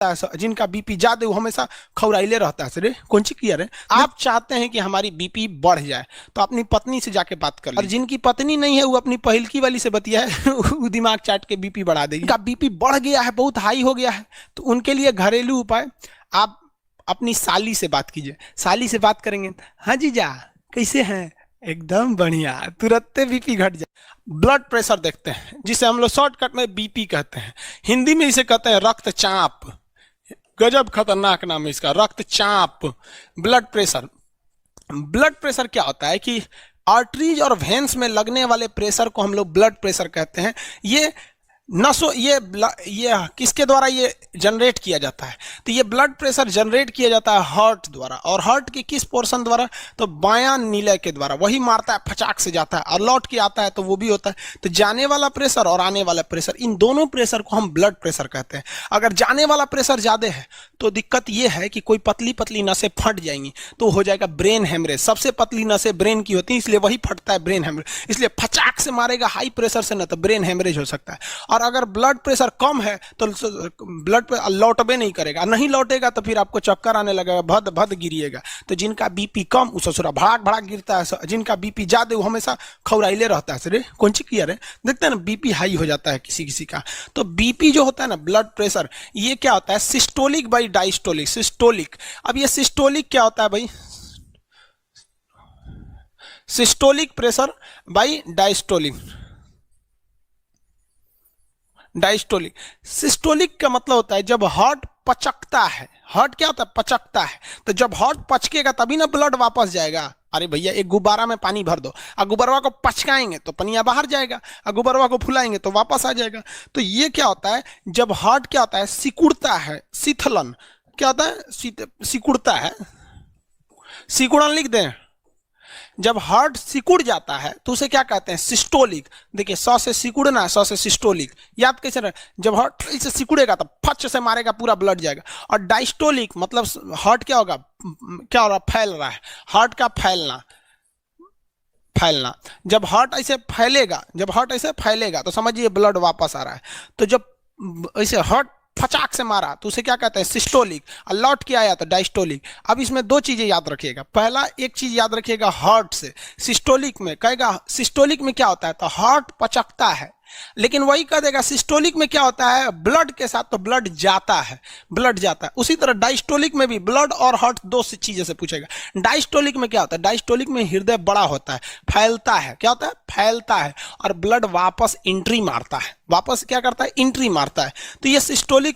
जिनका बीपी ज्यादा वो हमेशा खौराइले रहता है। सर कौन सी किया है? आप चाहते हैं कि हमारी बीपी बढ़ जाए तो अपनी पत्नी से जाके बात कर लीजिए। और जिनकी पत्नी नहीं है वो अपनी पहिलकी वाली से बतिया है वो दिमाग चाट के बीपी बढ़ा देगी। उनका बीपी बढ़ गया है, बहुत हाई हो गया है, तो उनके लिए घरेलू उपाय, आप अपनी साली से बात कीजिए। साली से बात करेंगे, हाँ जीजा कैसे हैं, एकदम बढ़िया, तुरंत बीपी घट जाए। ब्लड प्रेशर देखते हैं जिसे हम लोग शॉर्टकट में बीपी कहते हैं, हिंदी में इसे कहते हैं रक्तचाप। गजब खतरनाक नाम है इसका, रक्तचाप। ब्लड प्रेशर, ब्लड प्रेशर क्या होता है कि आर्टरीज और वेन्स में लगने वाले प्रेशर को हम लोग ब्लड प्रेशर कहते हैं। ये नसों, ये किसके द्वारा ये जनरेट किया जाता है? तो ये ब्लड प्रेशर जनरेट किया जाता है हार्ट द्वारा। और हार्ट के किस पोर्शन द्वारा? तो बायां नीले के द्वारा। वही मारता है, फचाक से जाता है और लौट के आता है, तो वो भी होता है। तो जाने वाला प्रेशर और आने वाला प्रेशर, इन दोनों प्रेशर को हम ब्लड प्रेशर कहते हैं। अगर जाने वाला प्रेशर ज्यादा है तो दिक्कत ये है कि कोई पतली पतली नसें फट जाएंगी तो हो जाएगा ब्रेन हेमरेज। सबसे पतली नसें ब्रेन की होती है, इसलिए वही फटता है, ब्रेन हेमरेज। इसलिए फचाक से मारेगा हाई प्रेशर से, ना तो ब्रेन हेमरेज हो सकता है। और अगर ब्लड प्रेशर कम है तो ब्लड प्रेशर लौटबे नहीं करेगा, नहीं लौटेगा तो फिर आपको चक्कर आने लगेगा, भद भद गिरिएगा। तो जिनका बीपी कम वो ससुरा भड़ाक भड़ाक गिरता है, जिनका बीपी ज्यादा वो हमेशा खौराइले रहता है। सर कौन सी किया है? देखते हैं ना, बीपी हाई हो जाता है किसी किसी का। तो बीपी जो होता है ना, ब्लड प्रेशर, ये क्या होता है? Systolic by diastolic. सिस्टोलिक, अब ये सिस्टोलिक क्या होता है भाई? Systolic pressure by diastolic. Diastolic, systolic का मतलब होता है जब हार्ट पचकता है। हार्ट क्या होता है? पचकता है। तो जब हार्ट पचकेगा तभी ना ब्लड वापस जाएगा। अरे भैया, एक गुब्बारा में पानी भर दो, और गुब्बारा को पचकाएंगे तो पनिया बाहर जाएगा, और गुब्बारा को फुलाएंगे तो वापस आ जाएगा। तो ये क्या होता है? जब हार्ट क्या होता है? सिकुड़ता है, शीतलन। क्या होता है? सिकुड़ता है, सिकुड़न लिख दें। जब हार्ट सिकुड़ जाता है तो उसे क्या कहते हैं? सिस्टोलिक। देखिए, सौ से सिकुड़ना, सौ से सिस्टोलिक, याद कैसे रहे? जब हार्ट से सिकुड़ेगा तो फच से मारेगा, पूरा ब्लड जाएगा। और डायस्टोलिक मतलब हार्ट क्या होगा? क्या हो रहा? फैल रहा है, हार्ट का फैलना। फैलना, जब हार्ट ऐसे फैलेगा, जब हार्ट ऐसे फैलेगा तो समझिए ब्लड वापस आ रहा है। तो जब ऐसे हार्ट फचाक से मारा तो उसे क्या कहते हैं? सिस्टोलिक। और लौट के आया तो डायस्टोलिक। अब इसमें दो चीजें याद रखिएगा। पहला एक चीज याद रखिएगा, हार्ट से। सिस्टोलिक में कहेगा, सिस्टोलिक में क्या होता है? तो हार्ट पचकता है, लेकिन वही कह देगा सिस्टोलिक में क्या होता है? ब्लड के साथ तो ब्लड जाता है, ब्लड जाता है। उसी तरह डायस्टोलिक में भी ब्लड और हार्ट दो चीजें से पूछेगा। डायस्टोलिक में क्या होता है? डायस्टोलिक में हृदय बड़ा होता है, फैलता है। क्या होता है? फैलता है, और ब्लड वापस एंट्री मारता है। वापस क्या करता है? एंट्री मारता है। तो ये सिस्टोलिक